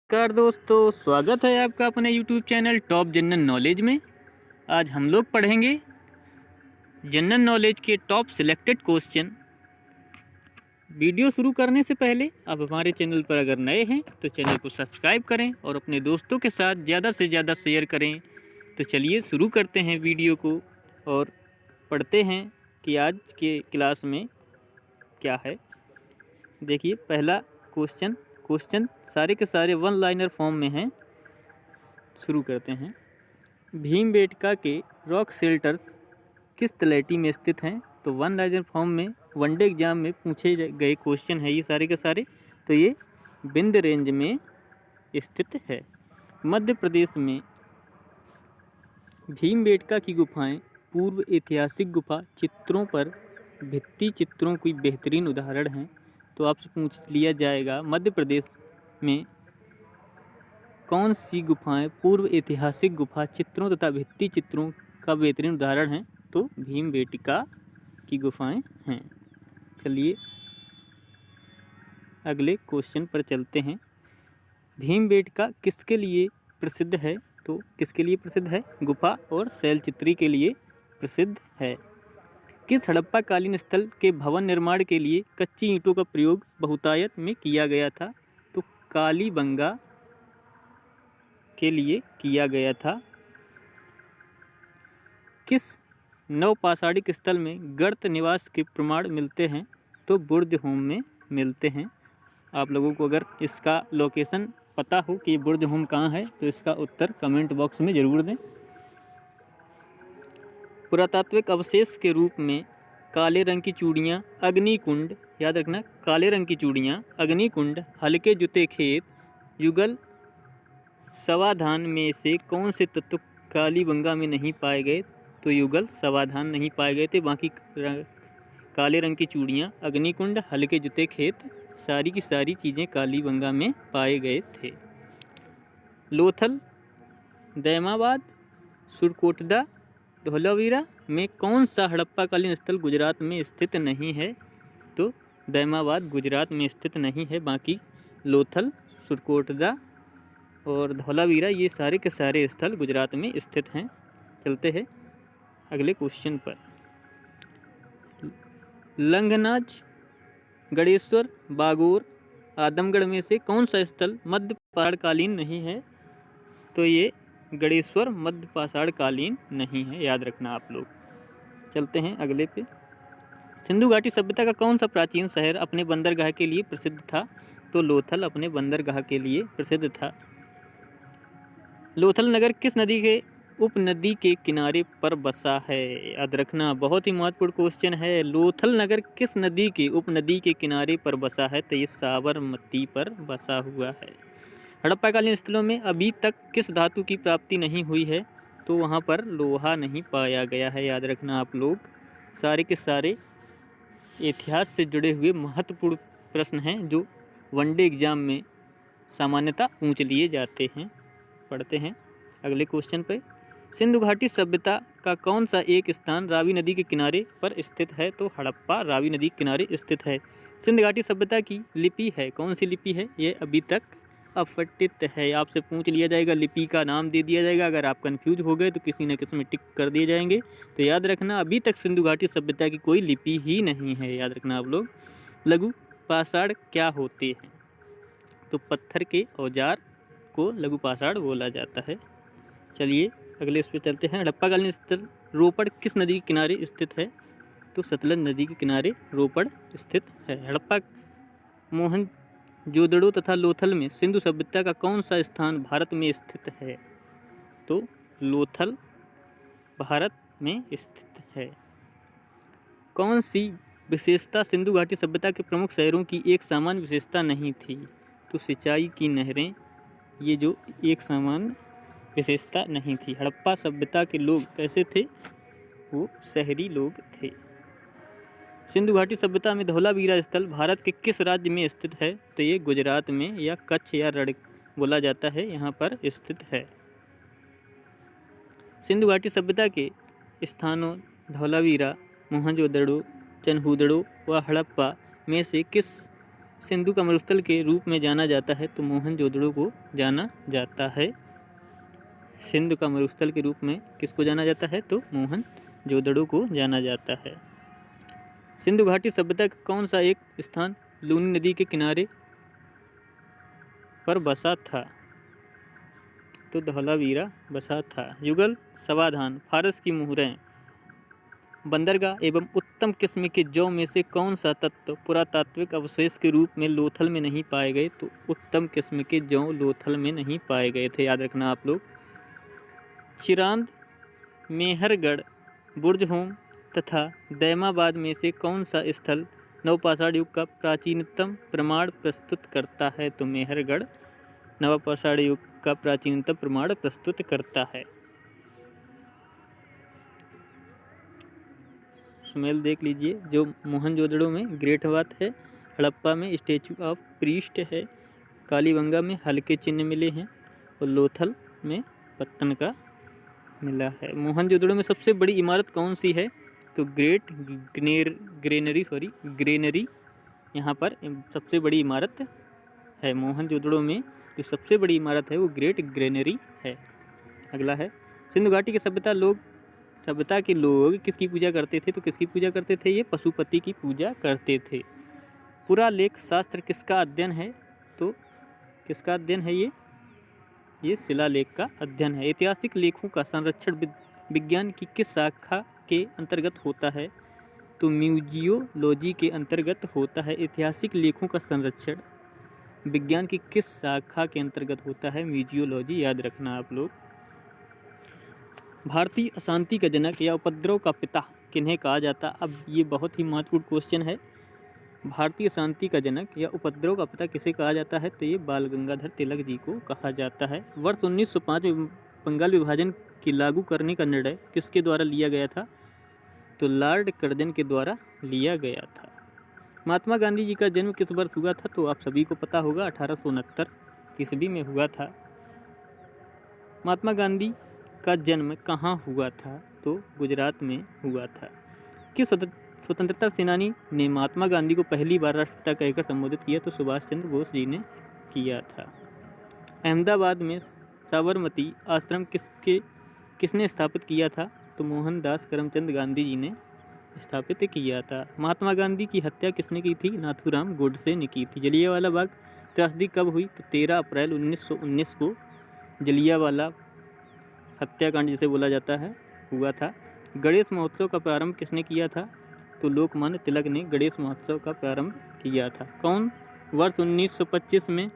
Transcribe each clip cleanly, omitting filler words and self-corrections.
नमस्कार दोस्तों, स्वागत है आपका अपने YouTube channel top general knowledge में। आज हम लोग पढ़ेंगे जनरल नॉलेज के टॉप सिलेक्टेड क्वेश्चन। वीडियो शुरू करने से पहले आप हमारे चैनल पर अगर नए हैं तो चैनल को सब्सक्राइब करें और अपने दोस्तों के साथ ज़्यादा से ज़्यादा शेयर करें। तो चलिए शुरू करते हैं वीडियो को और पढ़ते हैं कि आज के क्लास में क्या है। देखिए पहला क्वेश्चन सारे के सारे वन लाइनर फॉर्म में हैं। शुरू करते हैं। भीमबेटका के रॉक शेल्टर्स किस तलहटी में स्थित हैं? तो वन लाइनर फॉर्म में वनडे एग्जाम में पूछे गए क्वेश्चन है ये सारे के सारे। तो ये विंध्य रेंज में स्थित है। मध्य प्रदेश में भीमबेटका की गुफाएं पूर्व ऐतिहासिक गुफा चित्रों पर भित्ति चित्रों की बेहतरीन उदाहरण हैं। तो आपसे पूछ लिया जाएगा मध्य प्रदेश में कौन सी गुफाएं पूर्व ऐतिहासिक गुफा चित्रों तथा भित्ति चित्रों का बेहतरीन उदाहरण है? तो भीमबेटका की गुफाएं हैं। चलिए अगले क्वेश्चन पर चलते हैं। भीमबेटका किसके लिए प्रसिद्ध है? तो किसके लिए प्रसिद्ध है? गुफा और शैलचित्री के लिए प्रसिद्ध है। किस हड़प्पा कालीन स्थल के भवन निर्माण के लिए कच्ची ईंटों का प्रयोग बहुतायत में किया गया था? तो कालीबंगा के लिए किया गया था। किस नवपाषाणिक स्थल में गर्त निवास के प्रमाण मिलते हैं? तो बुर्ज होम में मिलते हैं। आप लोगों को अगर इसका लोकेशन पता हो कि बुर्ज होम कहाँ है तो इसका उत्तर कमेंट बॉक्स में ज़रूर दें। पुरातात्विक अवशेष के रूप में काले रंग की चूड़ियाँ अग्निकुंड, याद रखना काले रंग की चूड़ियाँ अग्निकुंड, हल्के जूते खेत, युगल समाधान में से कौन से तत्व कालीबंगा में नहीं पाए गए? तो युगल समाधान नहीं पाए गए थे। बाकी काले रंग की चूड़ियाँ अग्निकुंड हल्के जूते खेत सारी की सारी चीज़ें कालीबंगा में पाए गए थे। लोथल, दैमाबाद, सुरकोटदा, धोलावीरा में कौन सा हड़प्पा कालीन स्थल गुजरात में स्थित नहीं है? तो दैमाबाद गुजरात में स्थित नहीं है। बाकी लोथल, सुरकोटदा और धौलावीरा ये सारे के सारे स्थल गुजरात में स्थित हैं। चलते हैं अगले क्वेश्चन पर। लंगनाज, गणेश्वर, बागोर, आदमगढ़ में से कौन सा स्थल मध्य पाषाणकालीन नहीं है? तो ये गणेश्वर मध्य पाषाणकालीन नहीं है, याद रखना आप लोग। चलते हैं अगले पे। सिंधु घाटी सभ्यता का कौन सा प्राचीन शहर अपने बंदरगाह के लिए प्रसिद्ध था? तो लोथल अपने बंदरगाह के लिए प्रसिद्ध था। लोथल नगर किस नदी के उपनदी के किनारे पर बसा है? याद रखना बहुत ही महत्वपूर्ण क्वेश्चन है। लोथल नगर किस नदी के उपनदी के किनारे पर बसा है? तो ये साबरमती पर बसा हुआ है। हड़प्पा कालीन स्थलों में अभी तक किस धातु की प्राप्ति नहीं हुई है? तो वहाँ पर लोहा नहीं पाया गया है। याद रखना आप लोग। सारे के सारे इतिहास से जुड़े हुए महत्वपूर्ण प्रश्न हैं जो वनडे एग्जाम में सामान्यतः पूछ लिए जाते हैं। पढ़ते हैं अगले क्वेश्चन पे। सिंधु घाटी सभ्यता का कौन सा एक स्थान रावी नदी के किनारे पर स्थित है? तो हड़प्पा रावी नदी के किनारे स्थित है। सिंधु घाटी सभ्यता की लिपि है, कौन सी लिपि है? ये अभी तक अपठित है। आपसे पूछ लिया जाएगा, लिपि का नाम दे दिया जाएगा। अगर आप कंफ्यूज हो गए तो किसी न किसी में टिक कर दिए जाएंगे। तो याद रखना अभी तक सिंधु घाटी सभ्यता की कोई लिपि ही नहीं है। याद रखना आप लोग। लघु पाषाण क्या होते हैं? तो पत्थर के औजार को लघु पाषाण बोला जाता है। चलिए अगले इस पर चलते हैं। हड़प्पा कालीन स्थल रोपड़ किस नदी के किनारे स्थित है? तो सतलज नदी के किनारे रोपड़ स्थित है। हड़प्पा, मोहनजोदड़ो तथा लोथल में सिंधु सभ्यता का कौन सा स्थान भारत में स्थित है? तो लोथल भारत में स्थित है। कौन सी विशेषता सिंधु घाटी सभ्यता के प्रमुख शहरों की एक सामान्य विशेषता नहीं थी? तो सिंचाई की नहरें, ये जो एक सामान्य विशेषता नहीं थी। हड़प्पा सभ्यता के लोग कैसे थे? वो शहरी लोग थे। सिंधु घाटी सभ्यता में धौलावीरा स्थल भारत के किस राज्य में स्थित है? तो ये गुजरात में या कच्छ या रण बोला जाता है, यहाँ पर स्थित है। सिंधु घाटी सभ्यता के स्थानों धौलावीरा, मोहनजोदड़ो, चनहूदड़ो व हड़प्पा में से किस सिंधु का मरुस्थल के रूप में जाना जाता है तो मोहनजोदड़ो को जाना जाता है? सिंधु का मरुस्थल के रूप में किसको जाना जाता है? तो मोहनजोदड़ो को जाना जाता है। सिंधु घाटी सभ्यता का कौन सा एक स्थान लूनी नदी के किनारे पर बसा था? तो धौलावीरा बसा था। युगल समाधान, फारस की मुहरें, बंदरगाह एवं उत्तम किस्म के जौ में से कौन सा तत्व पुरातात्विक अवशेष के रूप में लोथल में नहीं पाए गए? तो उत्तम किस्म के जौ लोथल में नहीं पाए गए थे, याद रखना आप लोग। चिरांद, मेहरगढ़, बुर्जहोम तथा दैमाबाद में से कौन सा स्थल नवपाषाण युग का प्राचीनतम प्रमाण प्रस्तुत करता है? तो मेहरगढ़ नवपाषाण युग का प्राचीनतम प्रमाण प्रस्तुत करता है। सुमेल देख लीजिए, जो मोहनजोदड़ो में ग्रेट बात है, हड़प्पा में स्टैचू ऑफ प्रीस्ट है, कालीबंगा में हल्के चिन्ह मिले हैं और लोथल में पत्तन का मिला है। मोहनजोदड़ो में सबसे बड़ी इमारत कौन सी है? तो ग्रेट ग्रेनरी यहाँ पर सबसे बड़ी इमारत है। मोहनजोदड़ो में जो सबसे बड़ी इमारत है वो ग्रेट ग्रेनरी है। अगला है, सिंधु घाटी की सभ्यता के लोग किसकी पूजा करते थे? तो किसकी पूजा करते थे? ये पशुपति की पूजा करते थे। पुरालेख शास्त्र किसका अध्ययन है? तो किसका अध्ययन है ये शिलालेख का अध्ययन है। ऐतिहासिक लेखों का संरक्षण विज्ञान की किस शाखा के अंतर्गत होता है? तो म्यूजियोलॉजी के अंतर्गत होता है। ऐतिहासिक लेखों का संरक्षण विज्ञान की किस शाखा के अंतर्गत होता है? म्यूजियोलॉजी, याद रखना आप लोग। भारतीय अशांति का जनक या उपद्रव का पिता किन्हें कहा जाता? अब ये बहुत ही महत्वपूर्ण क्वेश्चन है। भारतीय शांति का जनक या उपद्रव का पिता किसे कहा जाता है? तो ये बाल गंगाधर तिलक जी को कहा जाता है। वर्ष 1905 में बंगाल विभाजन की लागू करने का निर्णय किसके द्वारा लिया गया था? तो लॉर्ड कर्जन के द्वारा लिया गया था। महात्मा गांधी जी का जन्म किस वर्ष हुआ था? तो आप सभी को पता होगा, 1869 ईस्वी में हुआ था। महात्मा गांधी का जन्म कहाँ हुआ था? तो गुजरात में हुआ था। किस स्वतंत्रता सेनानी ने महात्मा गांधी को पहली बार राष्ट्रपिता कहकर संबोधित किया? तो सुभाष चंद्र बोस जी ने किया था। अहमदाबाद में साबरमती आश्रम किसने स्थापित किया था? तो मोहनदास करमचंद गांधी जी ने स्थापित किया था। महात्मा गांधी की हत्या किसने की थी? नाथूराम गोडसे ने की थी। जलियांवाला बाग त्रासदी कब हुई? तो 13 अप्रैल 1919 को जलियांवाला हत्याकांड जिसे बोला जाता है हुआ था। गणेश महोत्सव का प्रारंभ किसने किया था? तो लोकमान्य तिलक ने गणेश महोत्सव का प्रारंभ किया था। कौन वर्ष 1925 में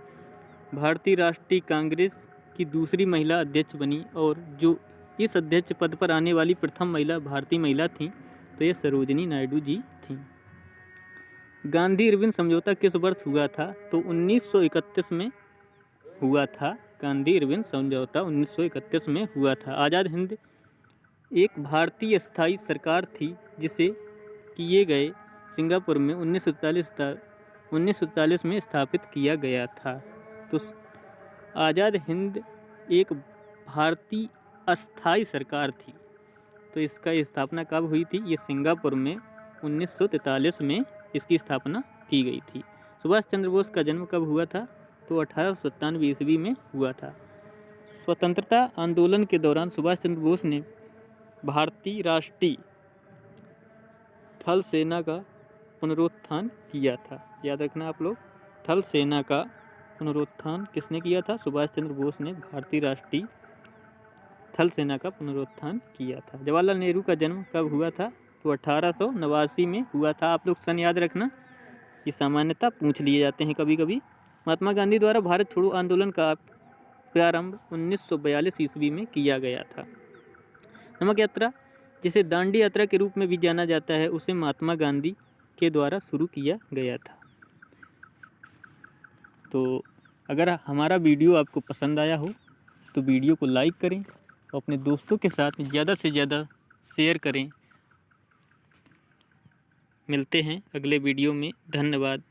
भारतीय राष्ट्रीय कांग्रेस की दूसरी महिला अध्यक्ष बनी और जो इस अध्यक्ष पद पर आने वाली प्रथम महिला भारतीय महिला थीं? तो ये सरोजिनी नायडू जी थीं। गांधी इरविन समझौता किस वर्ष हुआ था? तो 1931 में हुआ था। गांधी इरविन समझौता 1931 में हुआ था। आज़ाद हिंद एक भारतीय स्थायी सरकार थी जिसे किए गए सिंगापुर में 1947 में स्थापित किया गया था। तो आज़ाद हिंद एक भारतीय अस्थायी सरकार थी। तो इसका स्थापना कब हुई थी? ये सिंगापुर में 1943 में इसकी स्थापना की गई थी। सुभाष चंद्र बोस का जन्म कब हुआ था? तो 1897 ईस्वी में हुआ था। स्वतंत्रता आंदोलन के दौरान सुभाष चंद्र बोस ने भारतीय राष्ट्रीय थल सेना का पुनरुत्थान किया था। याद रखना आप लोग, थल सेना का पुनरुत्थान किसने किया था? सुभाष चंद्र बोस ने भारतीय राष्ट्रीय थल सेना का पुनरुत्थान किया था। जवाहरलाल नेहरू का जन्म कब हुआ था? तो 1889 में हुआ था। आप लोग सन याद रखना, ये सामान्यतः पूछ लिए जाते हैं कभी कभी। महात्मा गांधी द्वारा भारत छोड़ो आंदोलन का प्रारंभ 1942 ईस्वी में किया गया था। नमक यात्रा, जिसे दांडी यात्रा के रूप में भी जाना जाता है, उसे महात्मा गांधी के द्वारा शुरू किया गया था। तो अगर हमारा वीडियो आपको पसंद आया हो तो वीडियो को लाइक करें और अपने दोस्तों के साथ ज़्यादा से ज़्यादा शेयर करें। मिलते हैं अगले वीडियो में। धन्यवाद।